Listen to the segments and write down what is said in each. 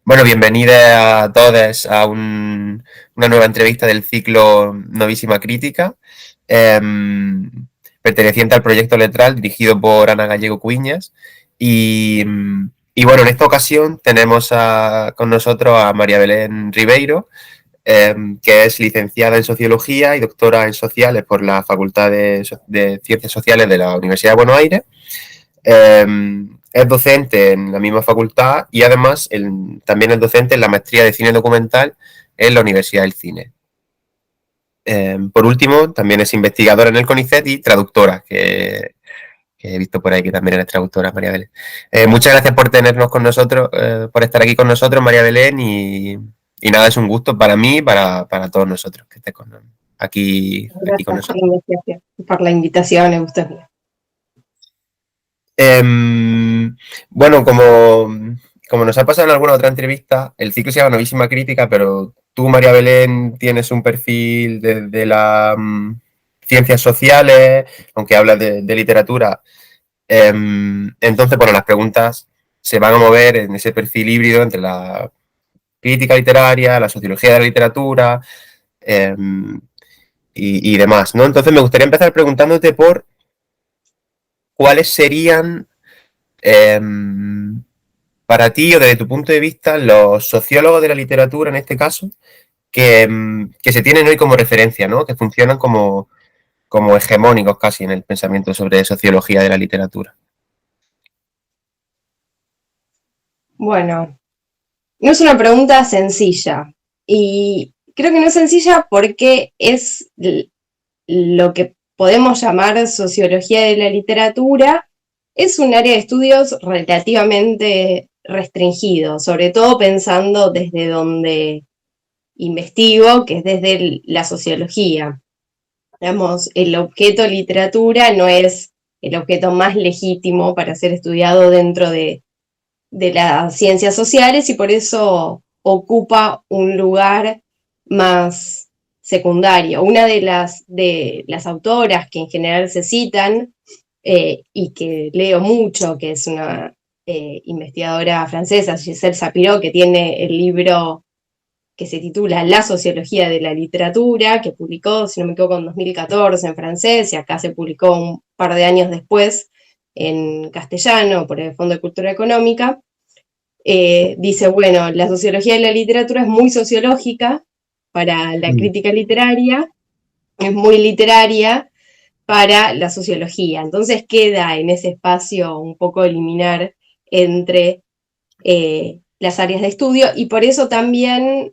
Bueno, bienvenida a todos a una nueva entrevista del ciclo Novísima Crítica, em, perteneciente al proyecto Letral dirigido por Ana Gallego Cuiñas. Y bueno, en esta ocasión tenemos con nosotros a María Belén Ribeiro, que es licenciada en Sociología y doctora en Sociales por la Facultad de Ciencias Sociales de la Universidad de Buenos Aires. Es docente en la misma facultad y además también es docente en la maestría de cine documental en la Universidad del Cine. Por último, también es investigadora en el CONICET y traductora, que he visto por ahí que también eres traductora, María Belén. Muchas gracias por tenernos con nosotros, por estar aquí con nosotros, María Belén, y nada, es un gusto para mí y para todos nosotros que estés aquí con Gracias nosotros. por la invitación, me gusta. Bueno, como nos ha pasado en alguna otra entrevista, el ciclo se llama Novísima Crítica, pero tú, María Belén, tienes un perfil de las ciencias sociales, aunque hablas de literatura. Entonces, bueno, las preguntas se van a mover en ese perfil híbrido entre la crítica literaria, la sociología de la literatura y demás, ¿no? Entonces, me gustaría empezar preguntándote por cuáles serían para ti o desde tu punto de vista, los sociólogos de la literatura, en este caso, que se tienen hoy como referencia, ¿no? Que funcionan como hegemónicos casi en el pensamiento sobre sociología de la literatura. Bueno, no es una pregunta sencilla y creo que no es sencilla porque es lo que podemos llamar sociología de la literatura, es un área de estudios relativamente restringido, sobre todo pensando desde donde investigo, que es desde la sociología. Digamos, el objeto literatura no es el objeto más legítimo para ser estudiado dentro de las ciencias sociales y por eso ocupa un lugar más secundario. Una de las autoras que en general se citan y que leo mucho, que es una investigadora francesa, Gisèle Sapiro, que tiene el libro que se titula La sociología de la literatura, que publicó, si no me equivoco, en 2014 en francés, y acá se publicó un par de años después en castellano por el Fondo de Cultura Económica. Dice, bueno, la sociología de la literatura es muy sociológica para la crítica literaria, es muy literaria para la sociología. Entonces queda en ese espacio un poco eliminar entre las áreas de estudio y por eso también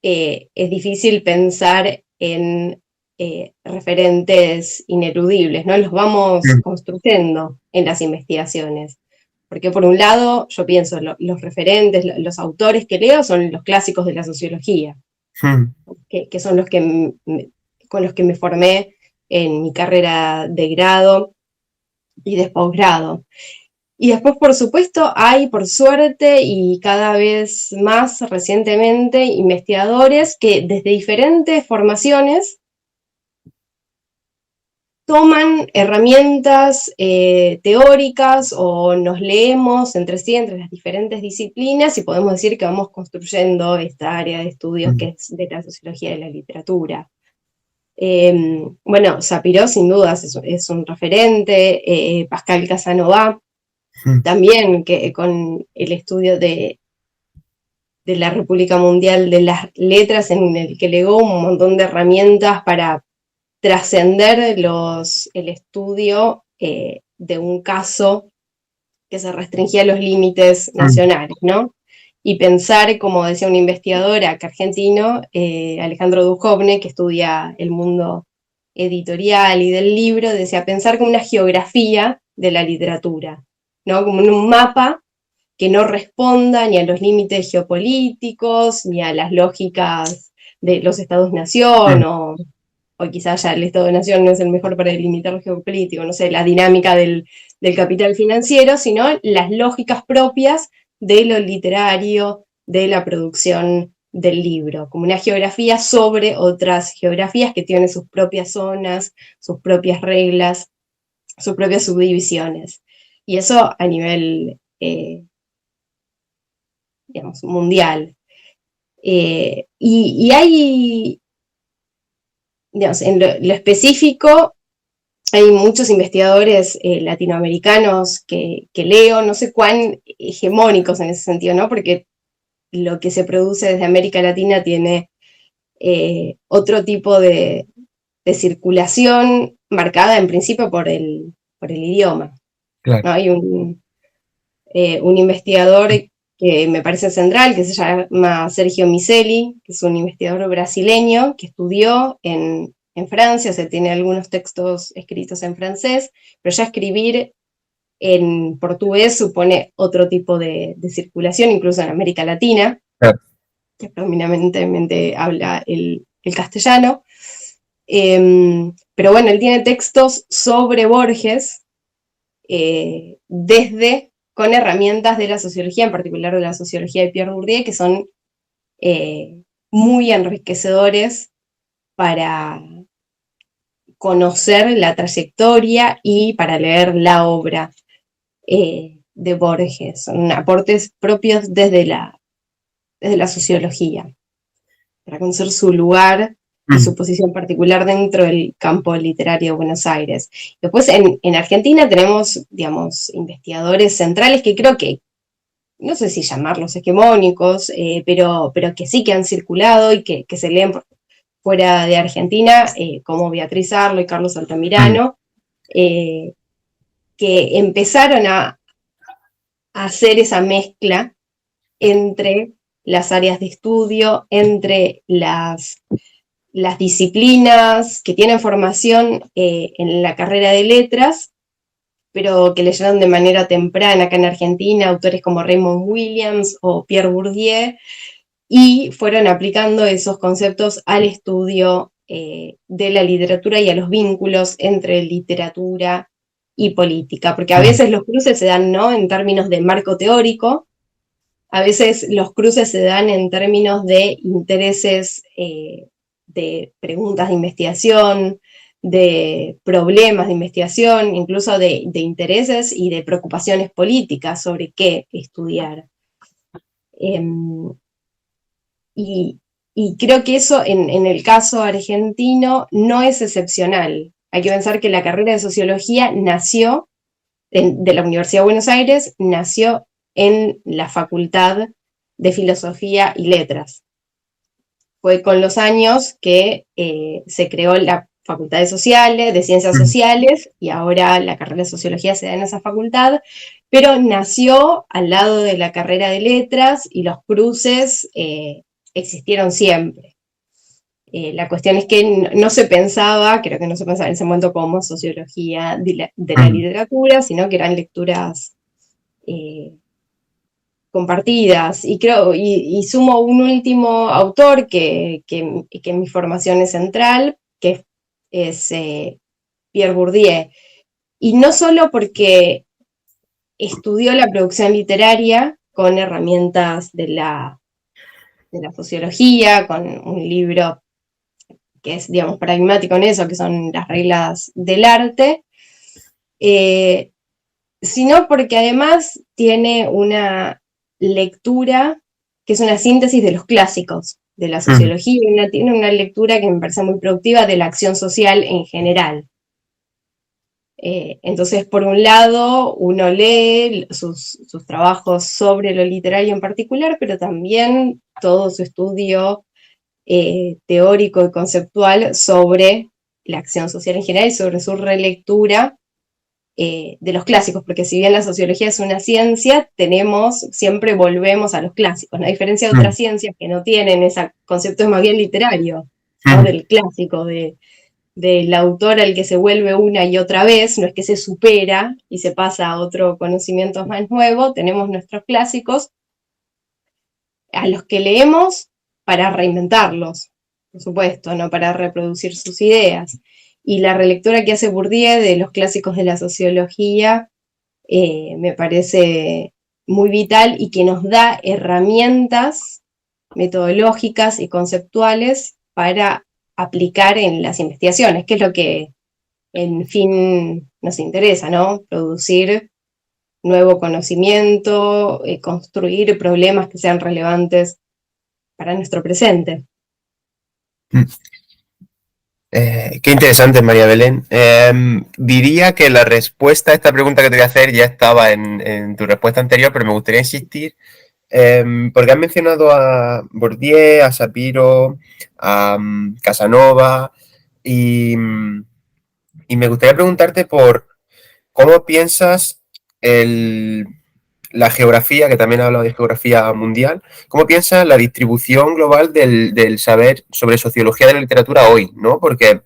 es difícil pensar en referentes ineludibles, ¿no? Los vamos construyendo en las investigaciones. Porque por un lado, yo pienso, los referentes, los autores que leo son los clásicos de la sociología, que son los que con los que me formé en mi carrera de grado y de posgrado. Y después, por supuesto, hay, por suerte, y cada vez más recientemente, investigadores que desde diferentes formaciones toman herramientas teóricas o nos leemos entre sí, entre las diferentes disciplinas, y podemos decir que vamos construyendo esta área de estudios que es de la sociología de la literatura. Bueno, Sapiro sin dudas es un referente, Pascal Casanova, también que con el estudio de la República Mundial de las Letras, en el que legó un montón de herramientas para trascender el estudio de un caso que se restringía a los límites nacionales, ¿no? Y pensar, como decía un investigador acá argentino, Alejandro Duhovne, que estudia el mundo editorial y del libro, decía pensar como una geografía de la literatura, ¿no? Como en un mapa que no responda ni a los límites geopolíticos, ni a las lógicas de los estados-nación, o quizás ya el Estado-nación no es el mejor para delimitar lo geopolítico, no sé, la dinámica del capital financiero, sino las lógicas propias de lo literario, de la producción del libro, como una geografía sobre otras geografías que tienen sus propias zonas, sus propias reglas, sus propias subdivisiones. Y eso a nivel digamos, mundial. Y hay, digamos, en lo específico, hay muchos investigadores latinoamericanos que leo, no sé cuán hegemónicos en ese sentido, ¿no? Porque lo que se produce desde América Latina tiene otro tipo de circulación marcada en principio por el idioma, Claro. ¿no? Hay un investigador que me parece central, que se llama Sergio Miseli, que es un investigador brasileño que estudió en Francia, o sea, tiene algunos textos escritos en francés, pero ya escribir en portugués supone otro tipo de circulación, incluso en América Latina, Claro. que predominantemente habla el castellano. Pero bueno, él tiene textos sobre Borges desde con herramientas de la sociología, en particular de la sociología de Pierre Bourdieu, que son muy enriquecedores para conocer la trayectoria y para leer la obra de Borges. Son aportes propios desde la sociología, para conocer su lugar y su posición particular dentro del campo literario de Buenos Aires. Después en Argentina tenemos, digamos, investigadores centrales que creo que, no sé si llamarlos hegemónicos, pero que sí que han circulado y que se leen fuera de Argentina, como Beatriz Arlo y Carlos Altamirano, eh, que empezaron a hacer esa mezcla entre las áreas de estudio, entre las disciplinas que tienen formación en la carrera de letras, pero que leyeron de manera temprana acá en Argentina, autores como Raymond Williams o Pierre Bourdieu, y fueron aplicando esos conceptos al estudio de la literatura y a los vínculos entre literatura y política, porque a veces los cruces se dan, ¿no?, en términos de marco teórico, a veces los cruces se dan en términos de intereses, de preguntas de investigación, de problemas de investigación, incluso de intereses y de preocupaciones políticas sobre qué estudiar. Y, y creo que eso en el caso argentino no es excepcional. Hay que pensar que la carrera de sociología nació de la Universidad de Buenos Aires, nació en la Facultad de Filosofía y Letras. Fue con los años que se creó la Facultad de Sociales, de Ciencias Sociales, y ahora la carrera de Sociología se da en esa facultad, pero nació al lado de la carrera de Letras y los cruces existieron siempre. La cuestión es que no se pensaba, creo que no se pensaba en ese momento como sociología de la literatura, sino que eran lecturas compartidas. Y creo, y sumo un último autor que en mi formación es central, que es Pierre Bourdieu. Y no solo porque estudió la producción literaria con herramientas de la sociología, con un libro que es, digamos, pragmático en eso, que son las reglas del arte, sino porque además tiene una lectura que es una síntesis de los clásicos de la sociología, y tiene una lectura que me parece muy productiva de la acción social en general. Entonces, por un lado, uno lee sus trabajos sobre lo literario en particular, pero también todo su estudio teórico y conceptual sobre la acción social en general y sobre su relectura de los clásicos, porque si bien la sociología es una ciencia, siempre volvemos a los clásicos, ¿no? A diferencia de otras ciencias que no tienen ese concepto, es más bien literario, ¿no?, del clásico, del autor al que se vuelve una y otra vez, no es que se supera y se pasa a otro conocimiento más nuevo, tenemos nuestros clásicos a los que leemos para reinventarlos, por supuesto, no para reproducir sus ideas. Y la relectura que hace Bourdieu de los clásicos de la sociología me parece muy vital y que nos da herramientas metodológicas y conceptuales para aplicar en las investigaciones, que es lo que en fin nos interesa, ¿no? Producir nuevo conocimiento, construir problemas que sean relevantes para nuestro presente. Qué interesante, María Belén. Diría que la respuesta a esta pregunta que te voy a hacer ya estaba en tu respuesta anterior, pero me gustaría insistir, porque has mencionado a Bourdieu, a Shapiro, a Casanova, y me gustaría preguntarte por cómo piensas la geografía, que también ha hablado de geografía mundial, ¿cómo piensas la distribución global del saber sobre sociología de la literatura hoy, ¿no? Porque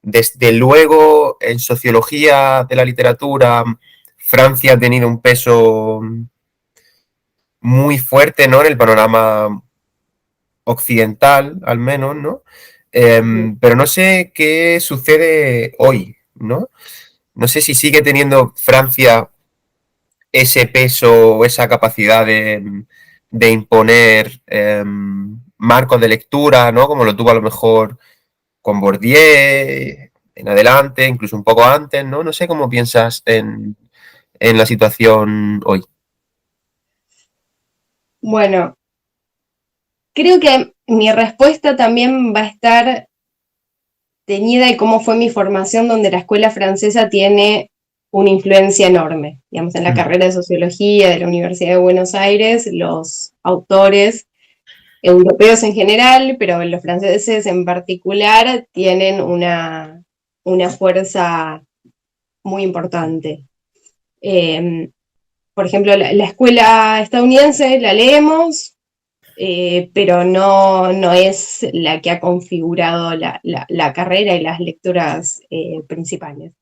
desde luego en sociología de la literatura Francia ha tenido un peso muy fuerte, ¿no? En el panorama occidental, al menos, ¿no? Pero no sé qué sucede hoy, ¿no? No sé si sigue teniendo Francia ese peso, esa capacidad de imponer marcos de lectura, ¿no? Como lo tuvo a lo mejor con Bourdieu en adelante, incluso un poco antes, ¿no? No sé cómo piensas en la situación hoy. Bueno, creo que mi respuesta también va a estar teñida de cómo fue mi formación, donde la escuela francesa tiene una influencia enorme. Digamos, en la carrera de sociología de la Universidad de Buenos Aires, los autores europeos en general, pero los franceses en particular, tienen una fuerza muy importante. Por ejemplo, la escuela estadounidense la leemos, pero no es la que ha configurado la carrera y las lecturas principales.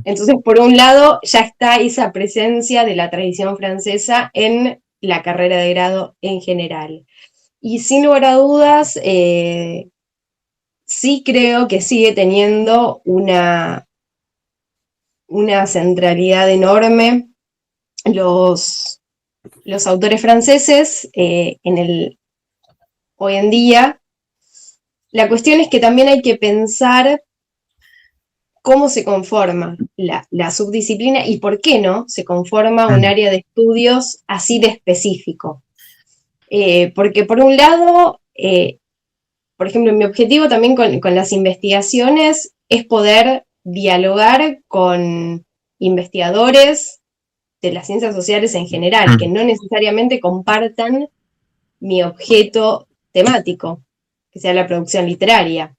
Entonces, por un lado, ya está esa presencia de la tradición francesa en la carrera de grado en general. Y sin lugar a dudas, sí creo que sigue teniendo una centralidad enorme los, los autores franceses hoy en día. La cuestión es que también hay que pensar cómo se conforma la subdisciplina y por qué no se conforma un área de estudios así de específico. Porque por un lado, por ejemplo, mi objetivo también con las investigaciones es poder dialogar con investigadores de las ciencias sociales en general, que no necesariamente compartan mi objeto temático, que sea la producción literaria,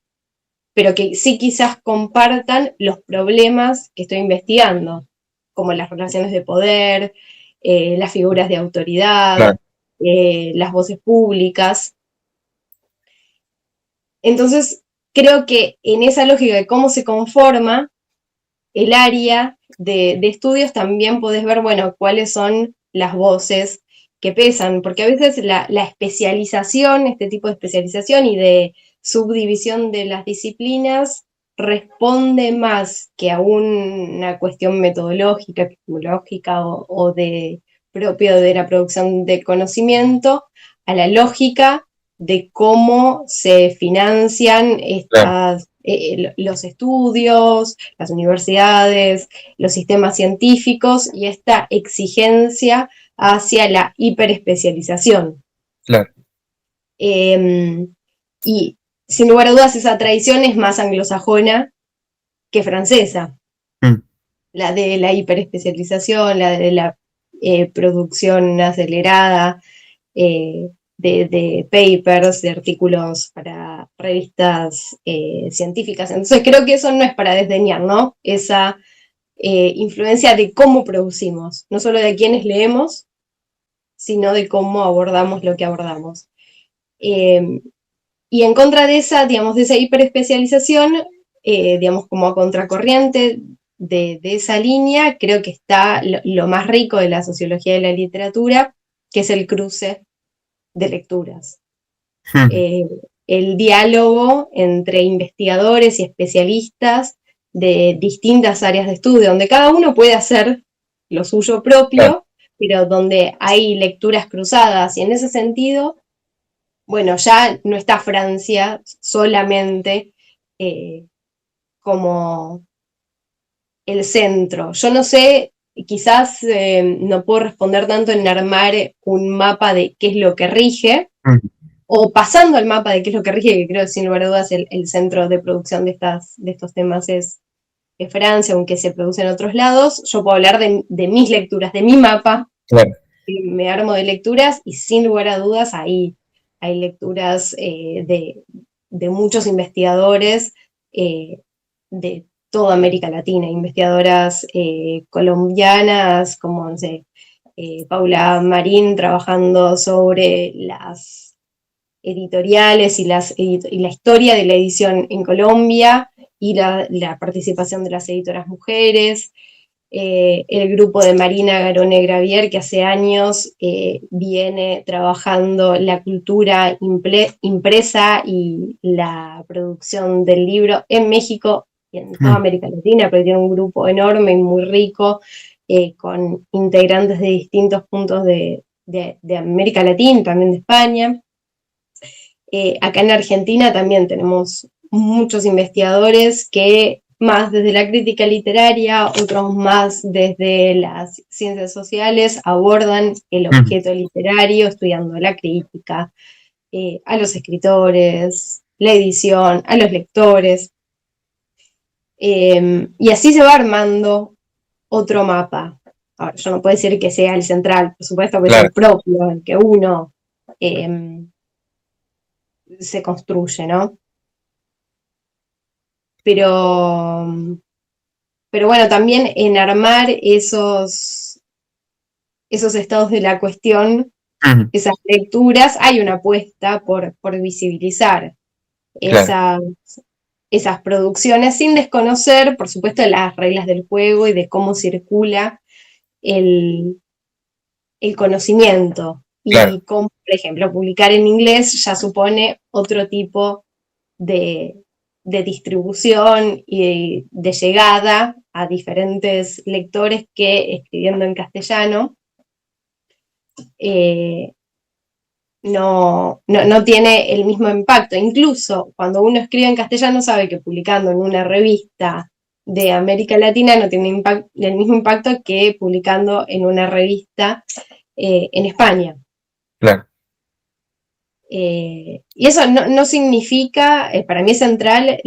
pero que sí quizás compartan los problemas que estoy investigando, como las relaciones de poder, las figuras de autoridad, Claro. las voces públicas. Entonces, creo que en esa lógica de cómo se conforma el área de estudios, también podés ver, bueno, cuáles son las voces que pesan, porque a veces la especialización, este tipo de especialización y de subdivisión de las disciplinas, responde más que a una cuestión metodológica, epistemológica o de propio de la producción de conocimiento, a la lógica de cómo se financian Claro. los estudios, las universidades, los sistemas científicos y esta exigencia hacia la hiperespecialización. Claro. Y sin lugar a dudas esa tradición es más anglosajona que francesa, la de la hiperespecialización, la de la producción acelerada, de papers, de artículos para revistas científicas. Entonces creo que eso no es para desdeñar, ¿no? Esa influencia de cómo producimos, no solo de quienes leemos, sino de cómo abordamos lo que abordamos. Y en contra de esa, digamos, de esa hiperespecialización, digamos, como a contracorriente de esa línea, creo que está lo más rico de la sociología de la literatura, que es el cruce de lecturas. El diálogo entre investigadores y especialistas de distintas áreas de estudio, donde cada uno puede hacer lo suyo propio, Claro. pero donde hay lecturas cruzadas. Y en ese sentido, bueno, ya no está Francia solamente como el centro. Yo no sé quizás no puedo responder tanto en armar un mapa de qué es lo que rige, o pasando al mapa de qué es lo que rige, que creo que sin lugar a dudas el centro de producción de estos temas es Francia, aunque se produce en otros lados. Yo puedo hablar de mis lecturas, de mi mapa, Claro. me armo de lecturas y sin lugar a dudas hay lecturas de muchos investigadores de toda América Latina, investigadoras colombianas como, no sé, Paula Marín trabajando sobre las editoriales y la historia de la edición en Colombia y la participación de las editoras mujeres, el grupo de Marina Garone Gravier, que hace años viene trabajando la cultura impresa y la producción del libro en México y en toda América Latina, pero tiene un grupo enorme y muy rico, con integrantes de distintos puntos de América Latina, también de España. Acá en Argentina también tenemos muchos investigadores que más desde la crítica literaria, otros más desde las ciencias sociales, abordan el objeto literario, estudiando la crítica, a los escritores, la edición, a los lectores. Y así se va armando otro mapa. Ahora, yo no puedo decir que sea el central, por supuesto que es el propio, el que uno se construye, ¿no? Pero bueno, también en armar esos estados de la cuestión, esas lecturas, hay una apuesta por visibilizar esas, esas producciones sin desconocer, por supuesto, las reglas del juego y de cómo circula el conocimiento. Y como, por ejemplo, publicar en inglés ya supone otro tipo de distribución y de llegada a diferentes lectores que escribiendo en castellano no tiene el mismo impacto. Incluso cuando uno escribe en castellano sabe que publicando en una revista de América Latina no tiene el mismo impacto que publicando en una revista en España. Claro. Y eso no significa, para mí es central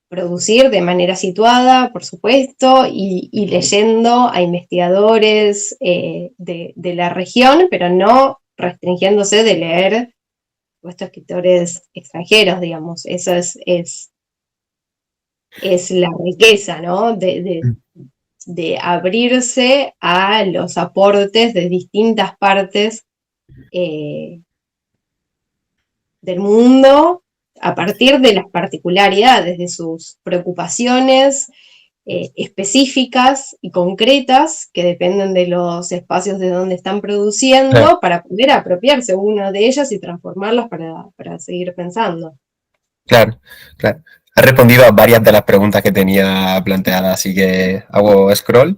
producir de manera situada, por supuesto, y leyendo a investigadores de la región, pero no restringiéndose de leer escritores extranjeros, digamos. Eso es la riqueza, ¿no? De abrirse a los aportes de distintas partes del mundo a partir de las particularidades, de sus preocupaciones específicas y concretas que dependen de los espacios de donde están produciendo para poder apropiarse uno de ellas y transformarlas para seguir pensando. Claro. Has respondido a varias de las preguntas que tenía planteadas, así que hago scroll.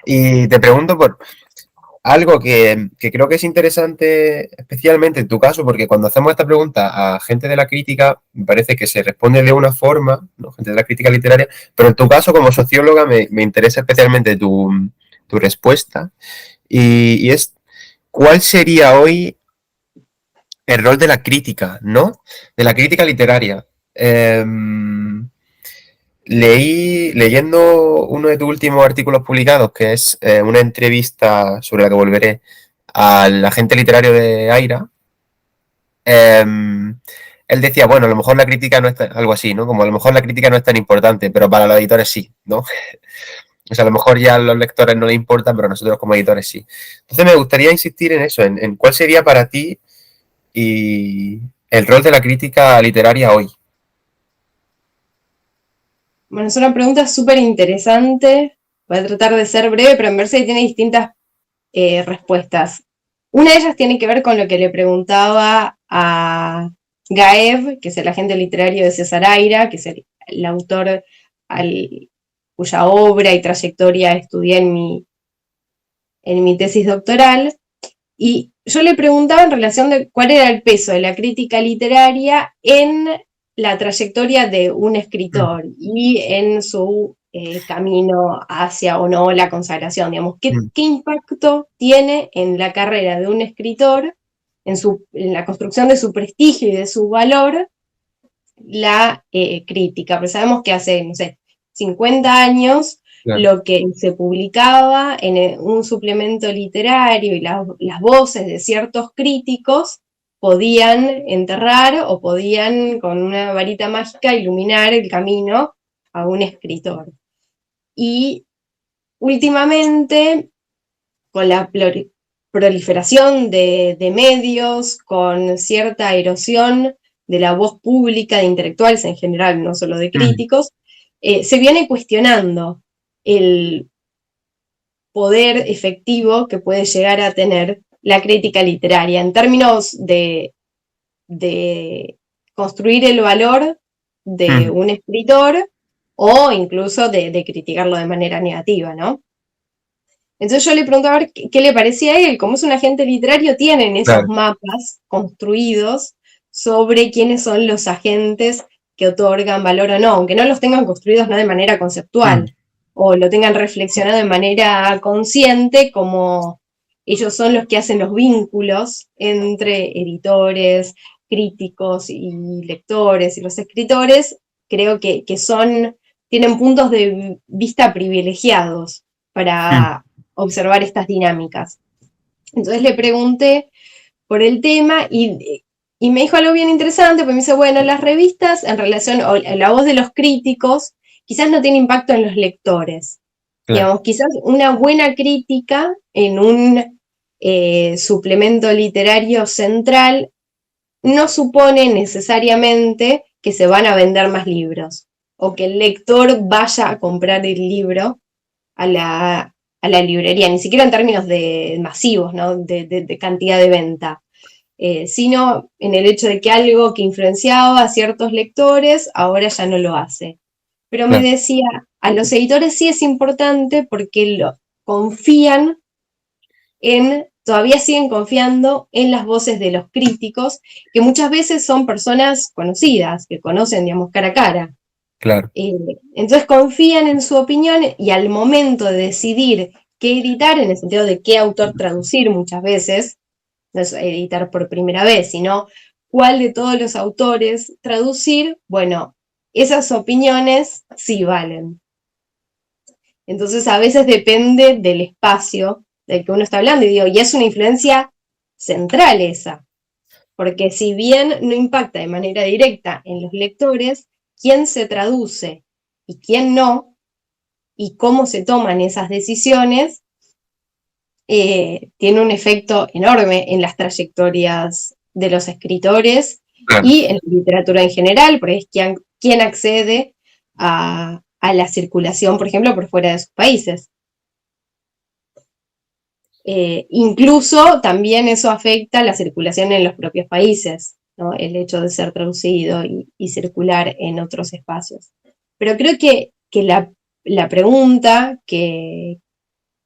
Y te pregunto por algo que creo que es interesante, especialmente en tu caso, porque cuando hacemos esta pregunta a gente de la crítica, me parece que se responde de una forma, ¿no? Gente de la crítica literaria, pero en tu caso, como socióloga, me interesa especialmente tu respuesta, y es, ¿cuál sería hoy el rol de la crítica, ¿no? De la crítica literaria? Leyendo uno de tus últimos artículos publicados, que es una entrevista sobre la que volveré al agente literario de Aira, él decía, bueno, a lo mejor la crítica no es algo así, ¿no? Como a lo mejor la crítica no es tan importante, pero para los editores sí, ¿no? O sea, a lo mejor ya a los lectores no les importa, pero a nosotros como editores sí. Entonces me gustaría insistir en eso, en cuál sería para ti y el rol de la crítica literaria hoy. Bueno, es una pregunta súper interesante. Voy a tratar de ser breve, pero en Verse tiene distintas respuestas. Una de ellas tiene que ver con lo que le preguntaba a Gaev, que es el agente literario de César Aira, que es el autor cuya obra y trayectoria estudié en mi tesis doctoral. Y yo le preguntaba en relación de cuál era el peso de la crítica literaria en la trayectoria de un escritor y en su camino hacia o no la consagración, digamos, ¿qué mm, impacto tiene en la carrera de un escritor, en la construcción de su prestigio y de su valor, la crítica? Pero sabemos que hace, no sé, 50 años claro, lo que se publicaba en un suplemento literario y las voces de ciertos críticos podían enterrar o podían con una varita mágica iluminar el camino a un escritor. Y últimamente, con la proliferación de medios, con cierta erosión de la voz pública de intelectuales en general, no solo de mm, críticos, se viene cuestionando el poder efectivo que puede llegar a tener la crítica literaria en términos de construir el valor de mm, un escritor o incluso de criticarlo de manera negativa, ¿no? Entonces yo le preguntaba a ver qué le parecía a él. Como es un agente literario, tienen esos claro, mapas construidos sobre quiénes son los agentes que otorgan valor o no, aunque no los tengan construidos no de manera mm, conceptual o lo tengan reflexionado de manera consciente, como ellos son los que hacen los vínculos entre editores, críticos y lectores y los escritores. Creo que tienen puntos de vista privilegiados mm, para observar estas dinámicas. Entonces le pregunté por el tema y me dijo algo bien interesante, porque me dice, bueno, las revistas en relación a la voz de los críticos quizás no tiene impacto en los lectores. claro, Digamos, quizás una buena crítica en un suplemento literario central no supone necesariamente que se van a vender más libros o que el lector vaya a comprar el libro a la librería, ni siquiera en términos de masivos, ¿no? De cantidad de venta, sino en el hecho de que algo que influenciaba a ciertos lectores ahora ya no lo hace. Pero me claro, decía, a los editores sí es importante porque confían todavía siguen confiando en las voces de los críticos, que muchas veces son personas conocidas, que conocen, digamos, cara a cara. claro, Entonces confían en su opinión y al momento de decidir qué editar, en el sentido de qué autor traducir muchas veces, no es editar por primera vez, sino cuál de todos los autores traducir, bueno, esas opiniones sí valen. Entonces a veces depende del espacio del que uno está hablando y digo, y es una influencia central esa, porque si bien no impacta de manera directa en los lectores, quién se traduce y quién no, y cómo se toman esas decisiones, tiene un efecto enorme en las trayectorias de los escritores claro. y en la literatura en general, porque es quien accede a la circulación, por ejemplo, por fuera de sus países. Incluso también eso afecta la circulación en los propios países, ¿no? El hecho de ser traducido y circular en otros espacios. Pero creo que la pregunta que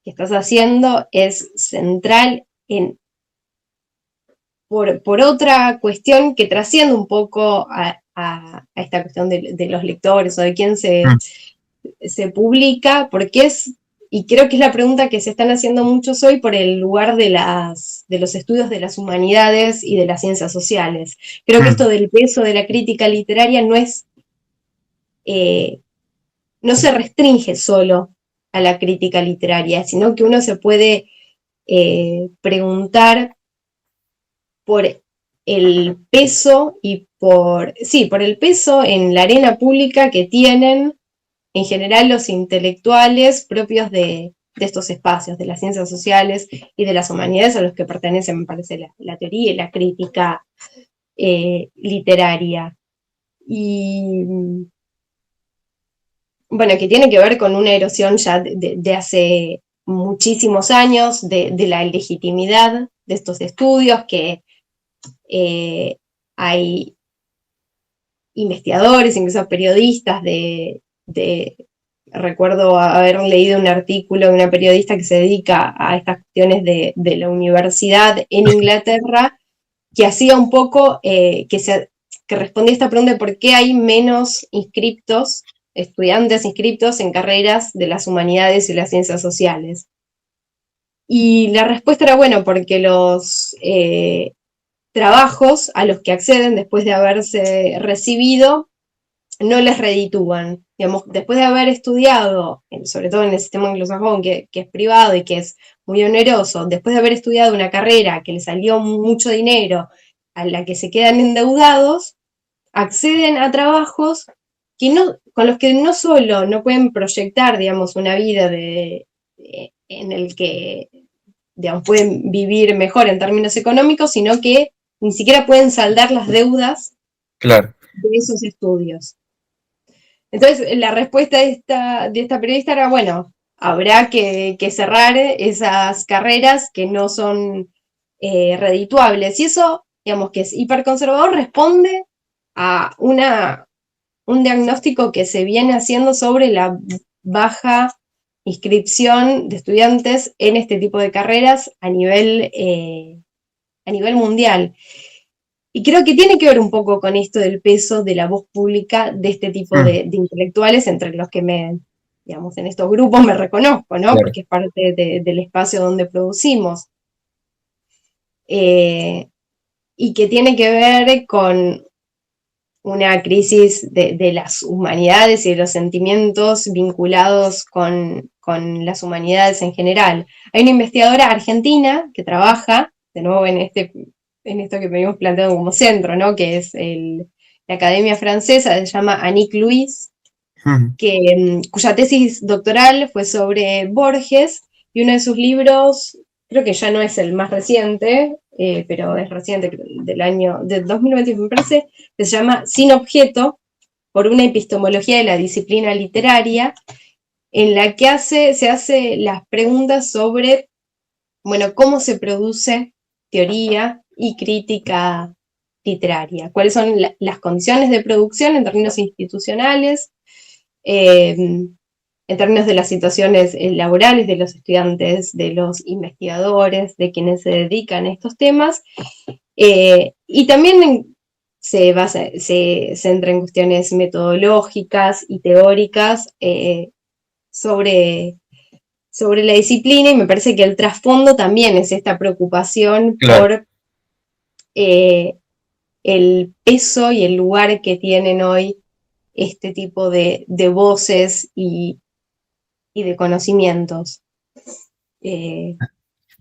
estás haciendo es central por otra cuestión que trasciende un poco a esta cuestión de los lectores o de quién Mm, se publica, porque y creo que es la pregunta que se están haciendo muchos hoy por el lugar de los estudios de las humanidades y de las ciencias sociales. Creo que mm, esto del peso de la crítica literaria eh, no se restringe solo a la crítica literaria, sino que uno se puede preguntar por el peso por el peso en la arena pública que tienen en general los intelectuales propios de estos espacios, de las ciencias sociales y de las humanidades a los que pertenece, me parece, la teoría y la crítica literaria. Y bueno, que tiene que ver con una erosión ya de hace muchísimos años de la legitimidad de estos estudios, que eh, hay investigadores, incluso periodistas recuerdo haber leído un artículo de una periodista que se dedica a estas cuestiones de la universidad en Inglaterra, que hacía un poco, que respondía a esta pregunta de por qué hay menos inscriptos estudiantes inscriptos en carreras de las humanidades y las ciencias sociales. Y la respuesta era, bueno, porque los trabajos a los que acceden después de haberse recibido no les reditúan. Digamos, después de haber estudiado, sobre todo en el sistema anglosajón, que es privado y que es muy oneroso, después de haber estudiado una carrera que les salió mucho dinero, a la que se quedan endeudados, acceden a trabajos que no, con los que no solo no pueden proyectar, digamos, una vida en el que, digamos, pueden vivir mejor en términos económicos, sino que ni siquiera pueden saldar las deudas Claro. de esos estudios. Entonces, la respuesta de esta periodista era, bueno, habrá que cerrar esas carreras que no son redituables. Y eso, digamos, que es hiperconservador, responde a un diagnóstico que se viene haciendo sobre la baja inscripción de estudiantes en este tipo de carreras a nivel mundial. Y creo que tiene que ver un poco con esto del peso de la voz pública de este tipo de intelectuales, entre los que digamos, en estos grupos me reconozco, ¿no? Claro. Porque es parte del espacio donde producimos. Y que tiene que ver con una crisis de las humanidades y de los sentimientos vinculados con las humanidades en general. Hay una investigadora argentina que trabaja, de nuevo en esto que venimos planteando como centro, ¿no? Que es la Academia Francesa, se llama Annick Louis, cuya tesis doctoral fue sobre Borges, y uno de sus libros, creo que ya no es el más reciente, pero es reciente, del 2021 me parece, que se llama Sin objeto, por una epistemología de la disciplina literaria, en la que se hace las preguntas sobre, bueno, cómo se produce teoría y crítica literaria, cuáles son las condiciones de producción en términos institucionales, en términos de las situaciones laborales de los estudiantes, de los investigadores, de quienes se dedican a estos temas, y también se centra en cuestiones metodológicas y teóricas sobre la disciplina, y me parece que el trasfondo también es esta preocupación por el peso y el lugar que tienen hoy este tipo de voces y de conocimientos.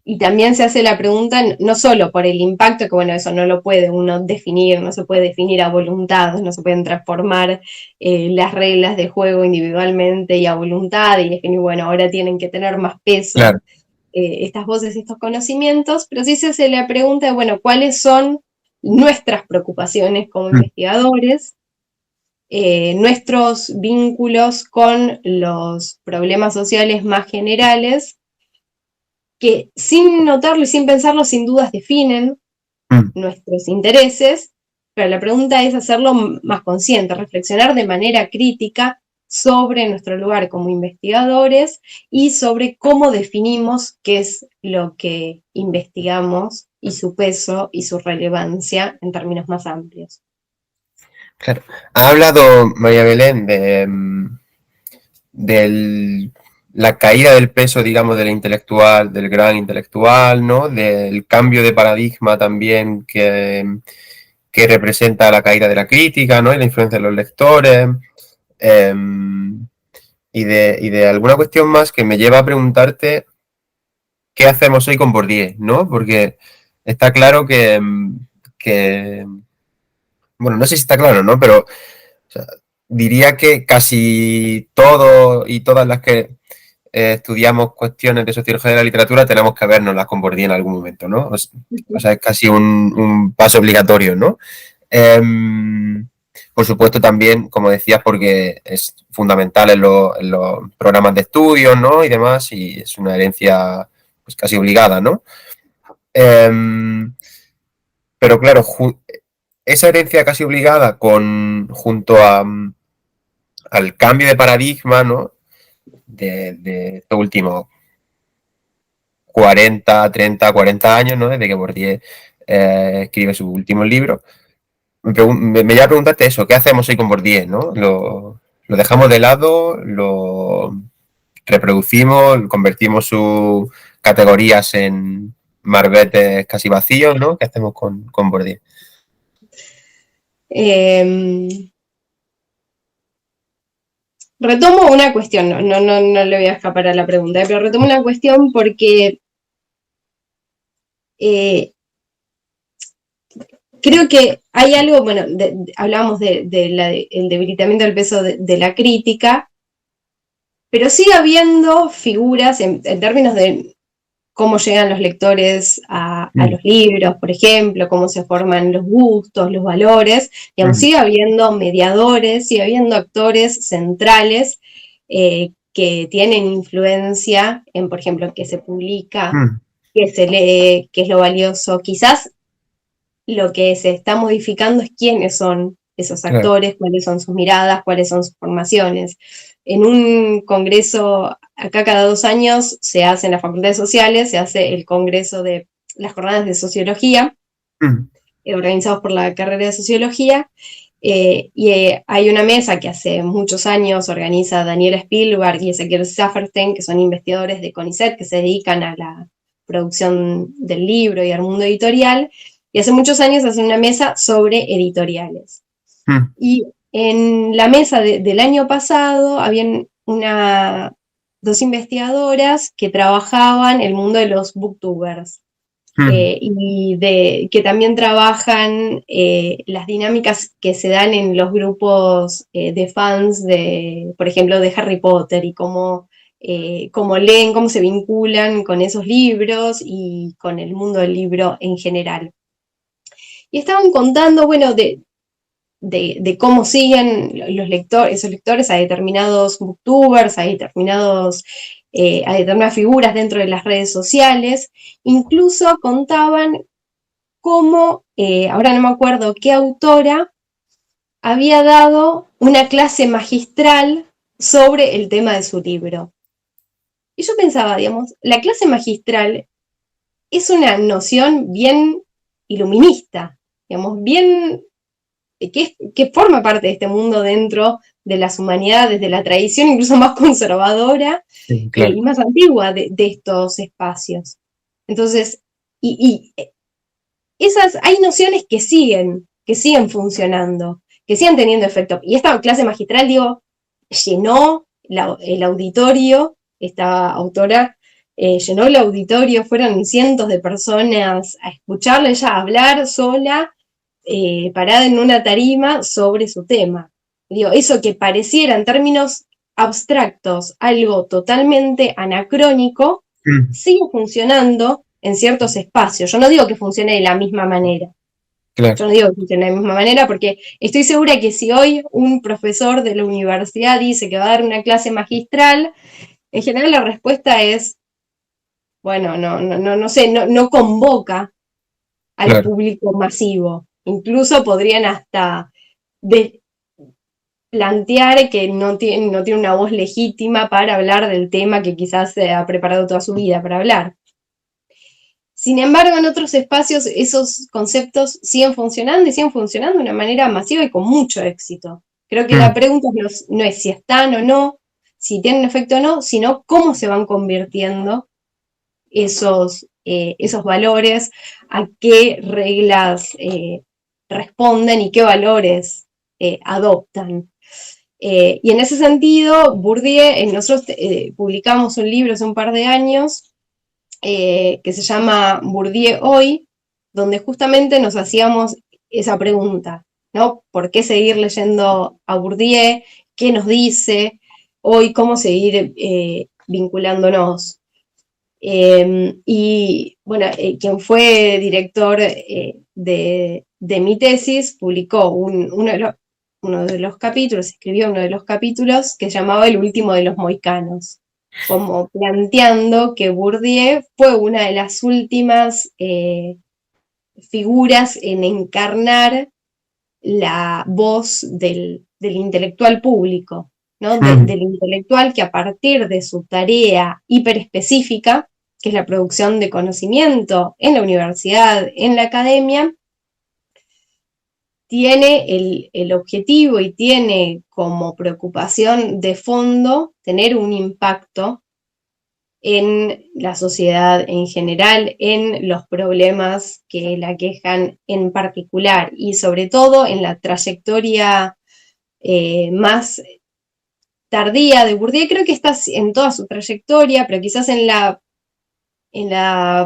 Y también se hace la pregunta, no solo por el impacto, que bueno, eso no lo puede uno definir, no se puede definir a voluntad, no se pueden transformar las reglas de juego individualmente y a voluntad, y definir, bueno, ahora tienen que tener más peso estas voces, estos conocimientos, pero sí se hace la pregunta de, bueno, ¿cuáles son nuestras preocupaciones como investigadores? Nuestros vínculos con los problemas sociales más generales, que sin notarlo y sin pensarlo, sin dudas definen nuestros intereses, pero la pregunta es hacerlo más consciente, reflexionar de manera crítica sobre nuestro lugar como investigadores y sobre cómo definimos qué es lo que investigamos y su peso y su relevancia en términos más amplios. Claro. Ha hablado María Belén de la caída del peso, digamos, del intelectual, del gran intelectual, ¿no? Del cambio de paradigma también que representa la caída de la crítica, ¿no? Y la influencia de los lectores. Y de alguna cuestión más que me lleva a preguntarte qué hacemos hoy con Bourdieu, ¿no? Porque está claro que bueno, no sé si está claro, ¿no? Pero o sea, diría que casi todo y todas las que estudiamos cuestiones de sociología de la literatura tenemos que vernoslas con Bourdieu en algún momento, ¿no? O sea, es casi un paso obligatorio, ¿no? Por supuesto también, como decías, porque es fundamental en los programas de estudio, ¿no? Y demás, y es una herencia pues casi obligada, ¿no? Pero claro, esa herencia casi obligada junto al cambio de paradigma, ¿no? De estos últimos 40 años, ¿no? Desde que Bourdieu escribe su último libro. Me lleva a preguntarte eso, ¿qué hacemos hoy con Bourdieu, ¿no? Los lo dejamos de lado, lo reproducimos, convertimos sus categorías en marbetes casi vacíos, ¿no? ¿Qué hacemos con Bourdieu? Retomo una cuestión, no le voy a escapar a la pregunta, pero retomo una cuestión porque creo que hay algo, bueno, hablábamos del debilitamiento del peso de la crítica, pero sigue habiendo figuras en términos de cómo llegan los lectores a los libros, por ejemplo, cómo se forman los gustos, los valores, digamos, sigue habiendo mediadores, sigue habiendo actores centrales que tienen influencia en, por ejemplo, qué se publica, qué se lee, qué es lo valioso. Quizás lo que se está modificando es quiénes son esos actores, cuáles son sus miradas, cuáles son sus formaciones. En un congreso, acá cada 2 años, se hace en la Facultad de Sociales, se hace el congreso de las jornadas de sociología, organizados por la carrera de sociología, hay una mesa que hace muchos años organiza Daniela Spielberg y Ezequiel Saferstein, que son investigadores de CONICET, que se dedican a la producción del libro y al mundo editorial, y hace muchos años hacen una mesa sobre editoriales. Y en la mesa del año pasado habían dos investigadoras que trabajaban el mundo de los booktubers. Y que también trabajan las dinámicas que se dan en los grupos de fans de, por ejemplo, de Harry Potter y cómo leen, cómo se vinculan con esos libros y con el mundo del libro en general. Y estaban contando, bueno, de cómo siguen esos lectores a determinados booktubers, a determinadas figuras dentro de las redes sociales. Incluso contaban cómo, ahora no me acuerdo qué autora, había dado una clase magistral sobre el tema de su libro. Y yo pensaba, digamos, la clase magistral es una noción bien iluminista, digamos, bien que forma parte de este mundo dentro de las humanidades, de la tradición incluso más conservadora y más antigua de estos espacios. Entonces, hay nociones que siguen funcionando, que siguen teniendo efecto. Y esta clase magistral, digo, llenó el auditorio, esta autora llenó el auditorio, fueron cientos de personas a escucharla, ella hablar sola, parada en una tarima sobre su tema. Digo, eso que pareciera en términos abstractos algo totalmente anacrónico, sigue funcionando en ciertos espacios. Yo no digo que funcione de la misma manera. Yo no digo que funcione de la misma manera porque estoy segura que si hoy un profesor de la universidad dice que va a dar una clase magistral, en general la respuesta es, bueno, no sé, no convoca al público masivo. Incluso podrían hasta plantear que no tiene una voz legítima para hablar del tema que quizás se ha preparado toda su vida para hablar. Sin embargo, en otros espacios esos conceptos siguen funcionando y siguen funcionando de una manera masiva y con mucho éxito. Creo que la pregunta no es si están o no, si tienen efecto o no, sino cómo se van convirtiendo esos valores, a qué reglas responden y qué valores adoptan. Y en ese sentido, Bourdieu, nosotros publicamos un libro hace un par de años que se llama Bourdieu Hoy, donde justamente nos hacíamos esa pregunta, ¿no? ¿Por qué seguir leyendo a Bourdieu? ¿Qué nos dice hoy? ¿Cómo seguir vinculándonos? Y bueno, quien fue director de mi tesis publicó uno de los capítulos, escribió uno de los capítulos que se llamaba El último de los mohicanos, como planteando que Bourdieu fue una de las últimas figuras en encarnar la voz del intelectual público, ¿no? Del intelectual que a partir de su tarea hiperespecífica, que es la producción de conocimiento en la universidad, en la academia, tiene el objetivo y tiene como preocupación de fondo tener un impacto en la sociedad en general, en los problemas que la quejan en particular y sobre todo en la trayectoria más tardía de Bourdieu. Creo que está en toda su trayectoria, pero quizás en la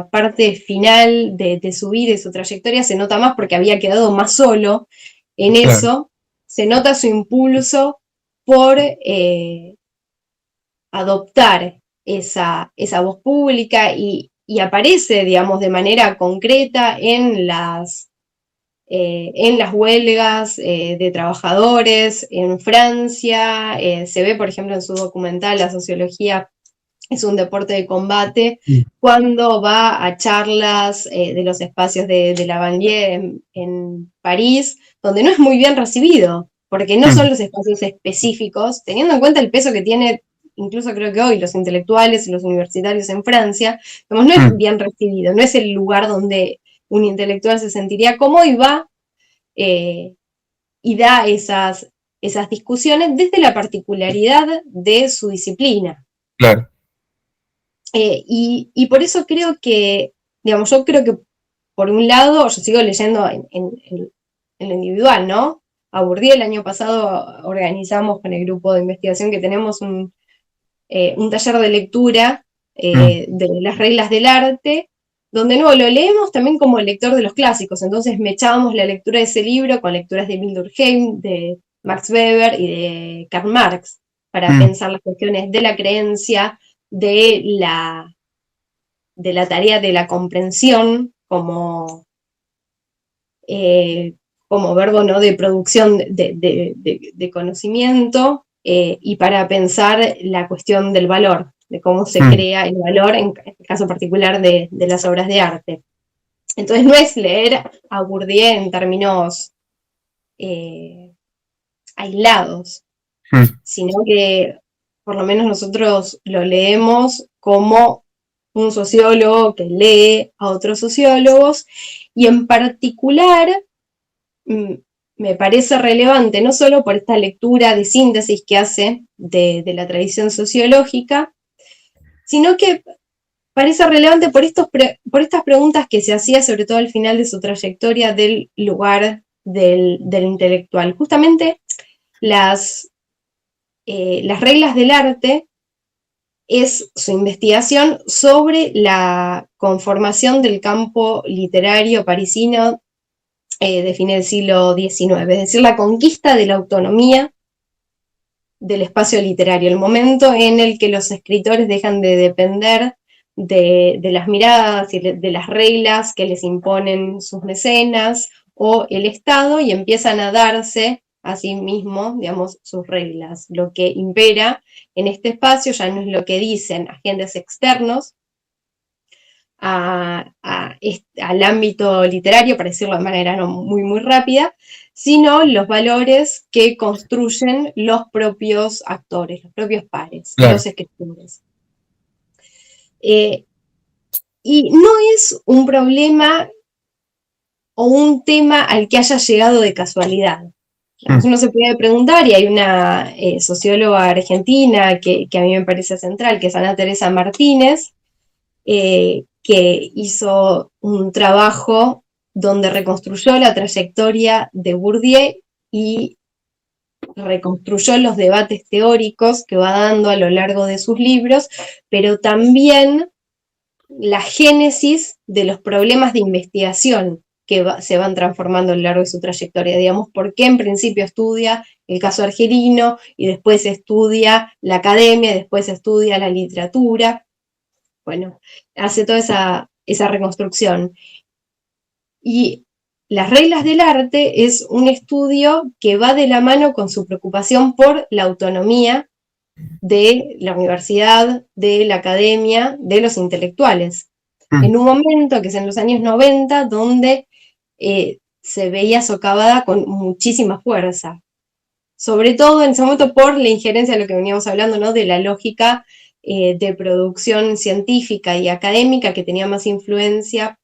parte final de su vida y su trayectoria se nota más porque había quedado más solo en Claro, eso, se nota su impulso por adoptar esa voz pública y aparece, digamos, de manera concreta en las huelgas de trabajadores en Francia. Se ve, por ejemplo, en su documental La sociología es un deporte de combate, mm, cuando va a charlas de los espacios de la banlieue en París, donde no es muy bien recibido, porque no mm, son los espacios específicos, teniendo en cuenta el peso que tiene, incluso creo que hoy, los intelectuales y los universitarios en Francia, como no es mm, bien recibido, no es el lugar donde un intelectual se sentiría cómodo y va eh, y da esas discusiones desde la particularidad de su disciplina. claro, Y por eso creo que, digamos, yo creo que por un lado, yo sigo leyendo en lo individual, ¿no? A Bourdieu el año pasado organizamos con el grupo de investigación que tenemos un taller de lectura mm, de las reglas del arte, donde no lo leemos también como lector de los clásicos, entonces mechábamos la lectura de ese libro con lecturas de Bill Durkheim, de Max Weber y de Karl Marx, para mm, pensar las cuestiones de la creencia, de de la tarea de la comprensión eh, como verbo, ¿no?, de producción de conocimiento, y para pensar la cuestión del valor, de cómo se mm, crea el valor en el caso particular de las obras de arte. Entonces no es leer a Bourdieu en términos eh, aislados, mm, sino que por lo menos nosotros lo leemos como un sociólogo que lee a otros sociólogos, y en particular mm, me parece relevante no solo por esta lectura de síntesis que hace de la tradición sociológica, sino que parece relevante por estas preguntas que se hacía sobre todo al final de su trayectoria del lugar del intelectual. Justamente las reglas del arte es su investigación sobre la conformación del campo literario parisino de fines del siglo XIX, es decir, la conquista de la autonomía del espacio literario, el momento en el que los escritores dejan de depender de las miradas y de las reglas que les imponen sus mecenas o el Estado y empiezan a darse a sí mismos, digamos, sus reglas. Lo que impera en este espacio ya no es lo que dicen agentes externos al ámbito literario, para decirlo de manera no muy rápida, sino los valores que construyen los propios actores, los propios pares, claro, los escritores. Eh, y no es un problema o un tema al que haya llegado de casualidad. mm, Uno se puede preguntar, y hay una socióloga argentina que a mí me parece central, que es Ana Teresa Martínez, que hizo un trabajo donde reconstruyó la trayectoria de Bourdieu y reconstruyó los debates teóricos que va dando a lo largo de sus libros, pero también la génesis de los problemas de investigación que se van transformando a lo largo de su trayectoria. Digamos, por qué en principio estudia el caso argelino y después estudia la academia, después estudia la literatura. Bueno, hace toda esa reconstrucción. Y las reglas del arte es un estudio que va de la mano con su preocupación por la autonomía de la universidad, de la academia, de los intelectuales. mm, En un momento, que es en los años 90, donde se veía socavada con muchísima fuerza. Sobre todo en ese momento por la injerencia de lo que veníamos hablando, ¿no?, de la lógica de producción científica y académica que tenía más influencia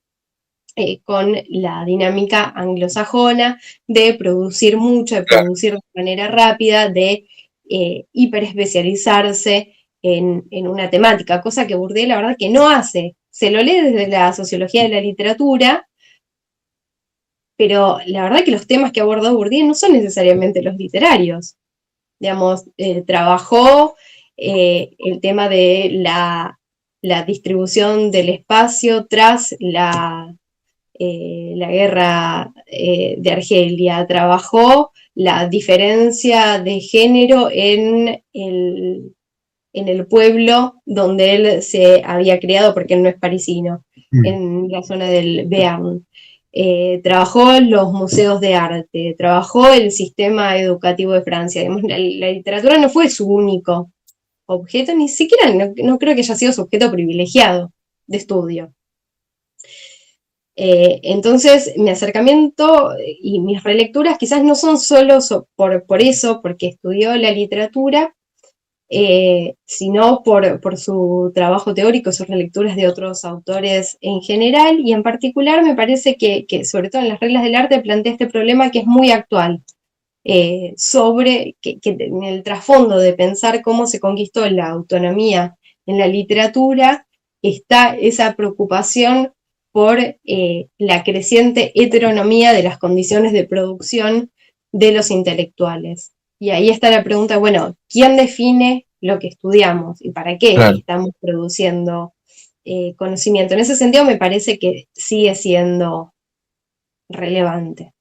con la dinámica anglosajona de producir mucho, de claro, producir de manera rápida, de hiperespecializarse en una temática, cosa que Bourdieu la verdad que no hace. Se lo lee desde la sociología de la literatura, pero la verdad que los temas que abordó Bourdieu no son necesariamente los literarios. Digamos, trabajó el tema de la distribución del espacio tras la guerra de Argelia, trabajó la diferencia de género en el pueblo donde él se había criado, porque él no es parisino, mm, en la zona del Béarn. Trabajó en los museos de arte, trabajó el sistema educativo de Francia. Digamos, la literatura no fue su único objeto, ni siquiera no creo que haya sido su objeto privilegiado de estudio. Entonces, mi acercamiento y mis relecturas quizás no son solo por eso, porque estudió la literatura, sino por su trabajo teórico, sus relecturas de otros autores en general, y en particular me parece que sobre todo en las reglas del arte, plantea este problema que es muy actual, sobre que en el trasfondo de pensar cómo se conquistó la autonomía en la literatura, está esa preocupación por la creciente heteronomía de las condiciones de producción de los intelectuales. Y ahí está la pregunta, bueno, ¿quién define lo que estudiamos y para qué claro. estamos produciendo conocimiento? En ese sentido me parece que sigue siendo relevante.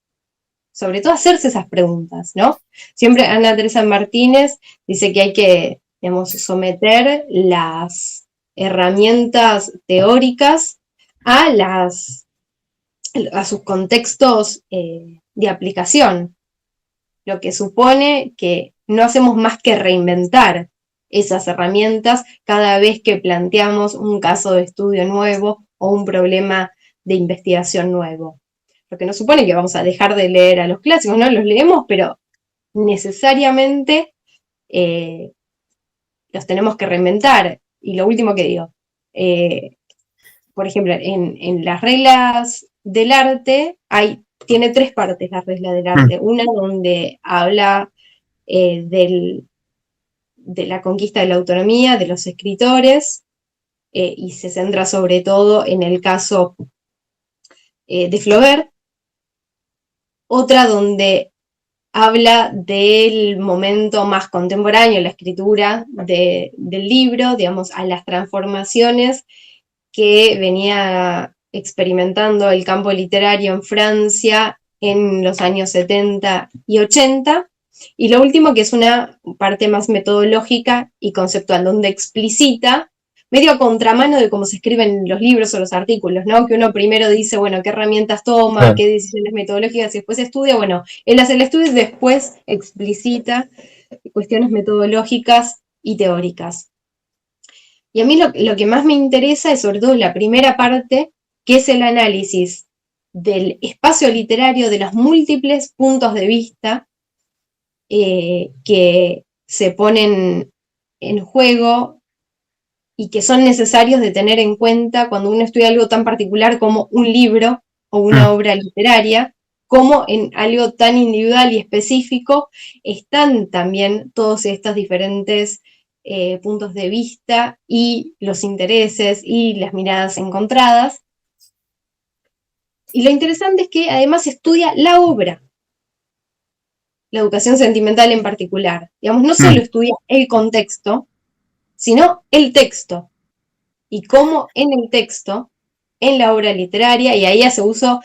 Sobre todo hacerse esas preguntas, ¿no? Siempre Ana Teresa Martínez dice que hay que, digamos, someter las herramientas teóricas a, a sus contextos de aplicación, lo que supone que no hacemos más que reinventar esas herramientas cada vez que planteamos un caso de estudio nuevo o un problema de investigación nuevo. Lo que no supone que vamos a dejar de leer a los clásicos, ¿no? Los leemos, pero necesariamente eh, los tenemos que reinventar. Y lo último que digo, eh, por ejemplo, en las reglas del arte tiene tres partes la regla del Mm, arte. Una donde habla del, de la conquista de la autonomía de los escritores y se centra sobre todo en el caso de Flaubert. Otra donde habla del momento más contemporáneo, la escritura del libro, digamos, a las transformaciones que venía experimentando el campo literario en Francia en los años 70 y 80. Y lo último, que es una parte más metodológica y conceptual, donde explicita, medio a contramano de cómo se escriben los libros o los artículos, ¿no? Que uno primero dice, bueno, qué herramientas toma, claro. qué decisiones metodológicas, y después estudia. Bueno, él hace el estudio y después explicita cuestiones metodológicas y teóricas. Y a mí lo que más me interesa es sobre todo la primera parte, que es el análisis del espacio literario, de los múltiples puntos de vista que se ponen en juego y que son necesarios de tener en cuenta cuando uno estudia algo tan particular como un libro o una Mm, obra literaria, como en algo tan individual y específico están también todos estos diferentes puntos de vista y los intereses y las miradas encontradas. Y lo interesante es que además estudia la obra, la educación sentimental en particular. Digamos, no solo mm, estudia el contexto, sino el texto y cómo en el texto, en la obra literaria, y ahí hace uso,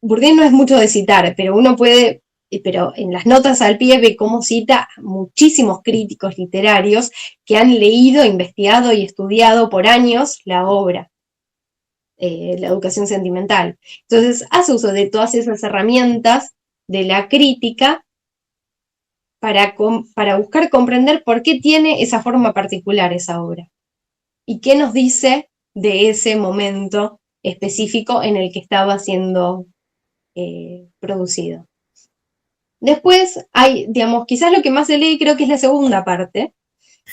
Bourdieu no es mucho de citar, pero uno puede, pero en las notas al pie ve cómo cita muchísimos críticos literarios que han leído, investigado y estudiado por años la obra, la educación sentimental. Entonces hace uso de todas esas herramientas de la crítica para buscar comprender por qué tiene esa forma particular esa obra y qué nos dice de ese momento específico en el que estaba siendo producido. Después hay, digamos, quizás lo que más se lee creo que es la segunda parte,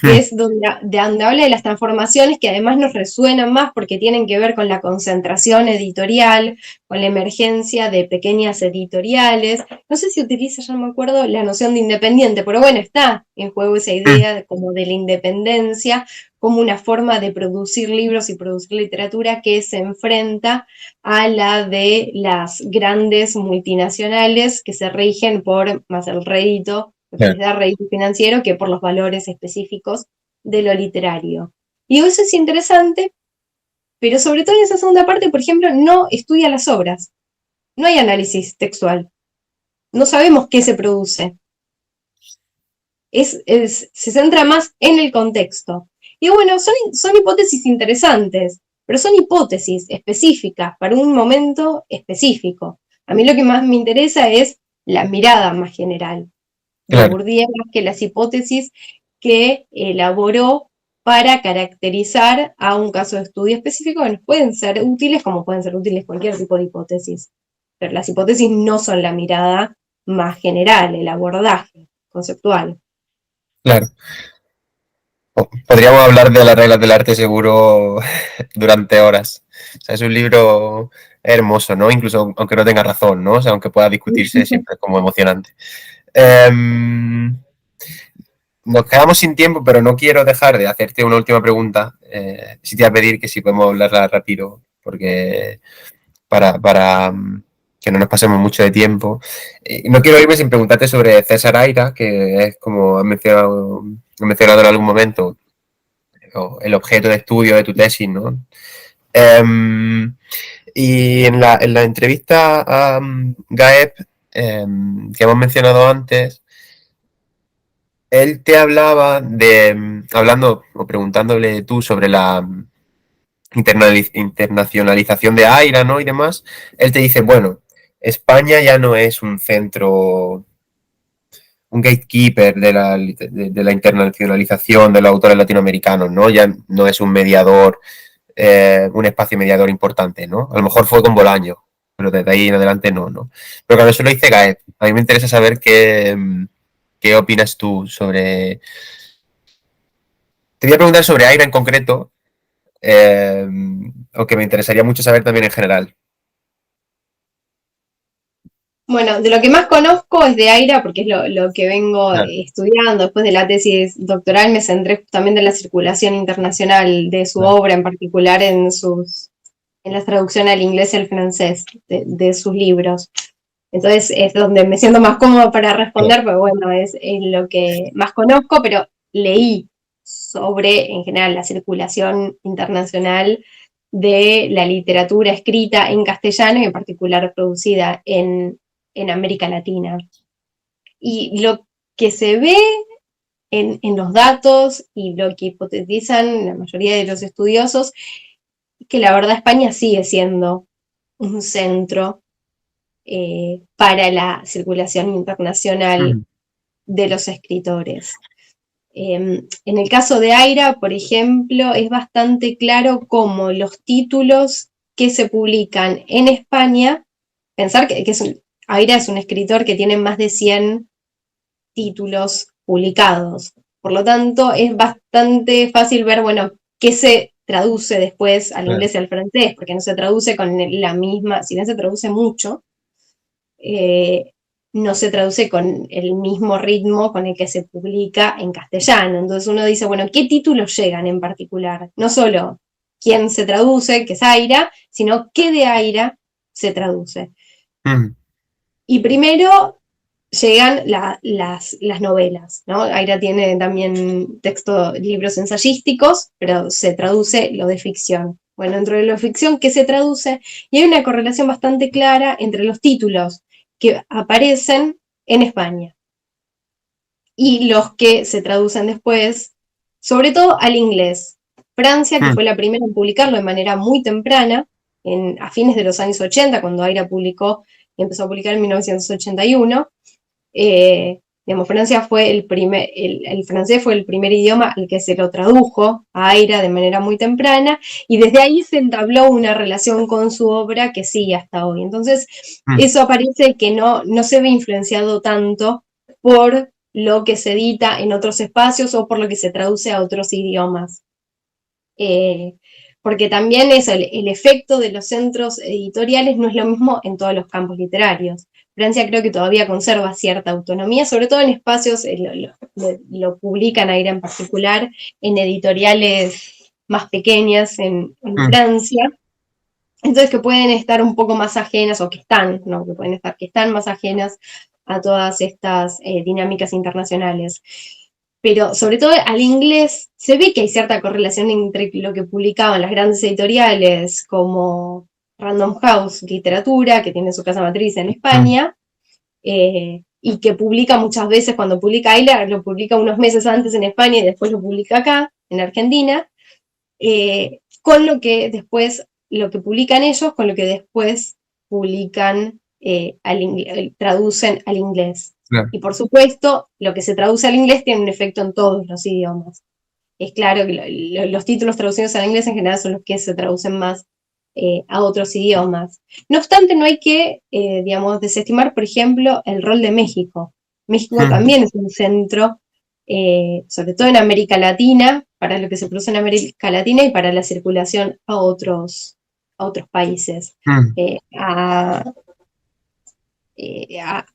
que es de donde habla de las transformaciones que además nos resuenan más porque tienen que ver con la concentración editorial, con la emergencia de pequeñas editoriales. No sé si utiliza, ya no me acuerdo, la noción de independiente, pero bueno, está en juego esa idea como de la independencia, como una forma de producir libros y producir literatura que se enfrenta a la de las grandes multinacionales que se rigen por más el rédito, lo que les da rédito financiero, que por los valores específicos de lo literario. Y eso es interesante, pero sobre todo en esa segunda parte, por ejemplo, no estudia las obras, no hay análisis textual, no sabemos qué se produce, se centra más en el contexto. Y bueno, son hipótesis interesantes, pero son hipótesis específicas para un momento específico. A mí lo que más me interesa es la mirada más general de Claro, Bourdieu más que las hipótesis que elaboró para caracterizar a un caso de estudio específico que nos pueden ser útiles como pueden ser útiles cualquier tipo de hipótesis. Pero las hipótesis no son la mirada más general, el abordaje conceptual. claro. Podríamos hablar de las reglas del arte seguro durante horas. O sea, es un libro hermoso, ¿no? Incluso aunque no tenga razón, ¿no? O sea, aunque pueda discutirse, siempre es como emocionante. Nos quedamos sin tiempo, pero no quiero dejar de hacerte una última pregunta. Sí te voy a pedir que si podemos hablarla rápido, porque para que no nos pasemos mucho de tiempo. No quiero irme sin preguntarte sobre César Aira, que es como he mencionado en algún momento, el objeto de estudio de tu tesis, ¿no? Y en la entrevista a Gaep, que hemos mencionado antes, él te hablaba hablando o preguntándole tú sobre la internacionalización de Aira, ¿no? Y demás, él te dice, bueno, España ya no es un centro, un gatekeeper de la internacionalización de los autores latinoamericanos, ¿no? Ya no es un mediador, un espacio mediador importante, ¿no? A lo mejor fue con Bolaño, pero desde ahí en adelante no, ¿no? Pero claro, eso lo dice Gaet. A mí me interesa saber qué opinas tú sobre... Te voy a preguntar sobre Aira en concreto, eh, aunque me interesaría mucho saber también en general. Bueno, de lo que más conozco es de Aira, porque es lo que vengo Claro, estudiando. Después de la tesis doctoral me centré justamente en la circulación internacional de su claro. obra, en particular en la traducción al inglés y al francés de sus libros. Entonces es donde me siento más cómodo para responder, porque bueno, es lo que más conozco, pero leí sobre, en general, la circulación internacional de la literatura escrita en castellano y en particular producida en América Latina. Y lo que se ve en los datos y lo que hipotetizan la mayoría de los estudiosos es que la verdad España sigue siendo un centro para la circulación internacional Mm, de los escritores. En el caso de Aira, por ejemplo, es bastante claro cómo los títulos que se publican en España, pensar que Aira es un escritor que tiene más de 100 títulos publicados. Por lo tanto, es bastante fácil ver, bueno, qué se traduce después al claro. inglés y al francés, porque no se traduce con la misma, si bien se traduce mucho, eh, no se traduce con el mismo ritmo con el que se publica en castellano. Entonces uno dice, bueno, ¿qué títulos llegan en particular? No solo quién se traduce, que es Aira, sino qué de Aira se traduce. Mm, Y primero llegan las novelas, ¿no? Aira tiene también libros ensayísticos, pero se traduce lo de ficción. Bueno, dentro de lo de ficción, ¿qué se traduce? Y hay una correlación bastante clara entre los títulos que aparecen en España y los que se traducen después, sobre todo al inglés. Francia, que mm, fue la primera en publicarlo de manera muy temprana, a fines de los años 80, cuando Aira publicó y empezó a publicar en 1981, digamos, Francia fue el francés fue el primer idioma al que se lo tradujo a Aira de manera muy temprana y desde ahí se entabló una relación con su obra que sigue hasta hoy. Entonces, mm, eso aparece que no se ve influenciado tanto por lo que se edita en otros espacios o por lo que se traduce a otros idiomas. Porque también eso, el efecto de los centros editoriales no es lo mismo en todos los campos literarios. Francia creo que todavía conserva cierta autonomía, sobre todo en espacios, lo publican Aira en particular, en editoriales más pequeñas en Francia, entonces que pueden estar un poco más ajenas, o que están, no, que están más ajenas a todas estas dinámicas internacionales. Pero sobre todo al inglés se ve que hay cierta correlación entre lo que publicaban las grandes editoriales como Random House Literatura, que tiene su casa matriz en España, y que publica muchas veces, cuando publica Aira, lo publica unos meses antes en España y después lo publica acá, en Argentina, con lo que después, lo que publican ellos, con lo que después publican, traducen al inglés. Claro. Y por supuesto, lo que se traduce al inglés tiene un efecto en todos los idiomas. Es claro que los títulos traducidos al inglés en general son los que se traducen más a otros idiomas. No obstante, no hay que, digamos, desestimar, por ejemplo, el rol de México. México también es un centro, sobre todo en América Latina, para lo que se produce en América Latina y para la circulación a otros países. A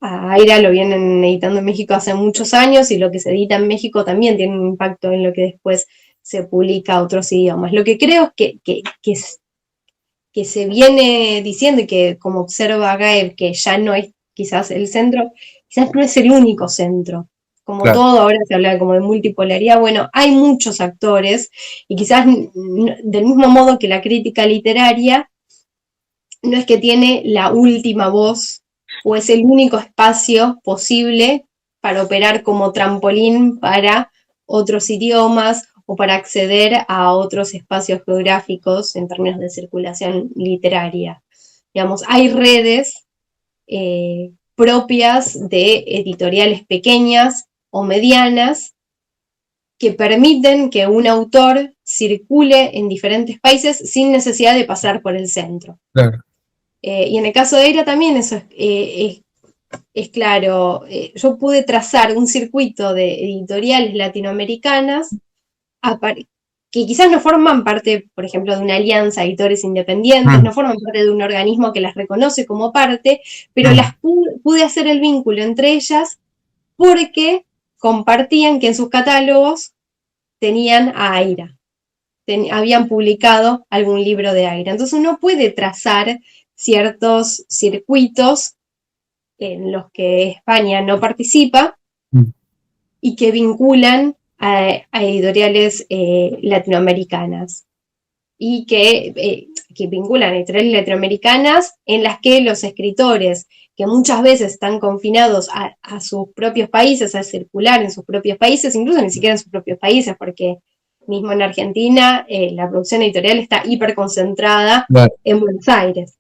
Aira lo vienen editando en México hace muchos años y lo que se edita en México también tiene un impacto en lo que después se publica a otros idiomas. Lo que creo es que se viene diciendo y que, como observa Gaeb, que ya no es quizás el centro, quizás no es el único centro. Como claro. Todo, ahora se habla como de multipolaridad, bueno, hay muchos actores y quizás del mismo modo que la crítica literaria no es que tiene la última voz o es el único espacio posible para operar como trampolín para otros idiomas o para acceder a otros espacios geográficos en términos de circulación literaria. Digamos, hay redes propias de editoriales pequeñas o medianas que permiten que un autor circule en diferentes países sin necesidad de pasar por el centro. Claro. Y en el caso de Aira también eso es claro. Yo pude trazar un circuito de editoriales latinoamericanas que quizás no forman parte, por ejemplo, de una alianza de editores independientes, no forman parte de un organismo que las reconoce como parte, pero las pude hacer el vínculo entre ellas porque compartían que en sus catálogos tenían a Aira, habían publicado algún libro de Aira. Entonces uno puede trazar ciertos circuitos en los que España no participa y que vinculan a editoriales latinoamericanas y que vinculan a editoriales latinoamericanas en las que los escritores, que muchas veces están confinados a sus propios países, a circular en sus propios países, incluso ni siquiera en sus propios países, porque mismo en Argentina la producción editorial está hiperconcentrada en Buenos Aires.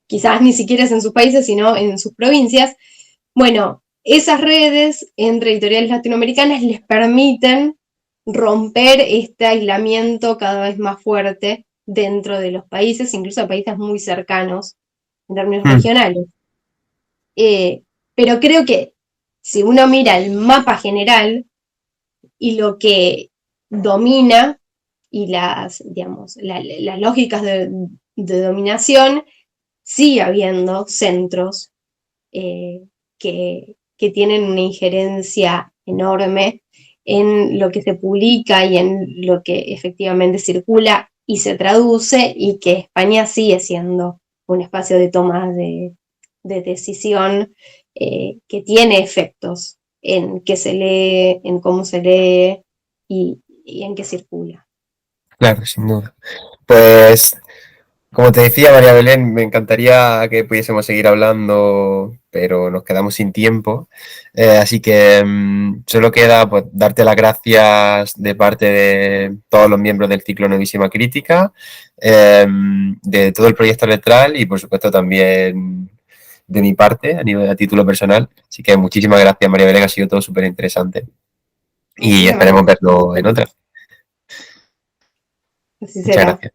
Quizás ni siquiera es en sus países, sino en sus provincias. Bueno, esas redes entre editoriales latinoamericanas les permiten romper este aislamiento cada vez más fuerte dentro de los países, incluso países muy cercanos en términos regionales. Pero creo que si uno mira el mapa general y lo que domina y las lógicas de dominación, sigue habiendo centros que tienen una injerencia enorme en lo que se publica y en lo que efectivamente circula y se traduce, y que España sigue siendo un espacio de toma de decisión que tiene efectos en qué se lee, en cómo se lee y en qué circula. Claro, sin duda. Pues, como te decía, María Belén, me encantaría que pudiésemos seguir hablando, pero nos quedamos sin tiempo. Así que solo queda pues, darte las gracias de parte de todos los miembros del ciclo Novísima Crítica, de todo el proyecto letral y, por supuesto, también de mi parte, a título personal. Así que muchísimas gracias, María Belén, ha sido todo súper interesante. Y esperemos verlo en otra. Así será. Muchas gracias.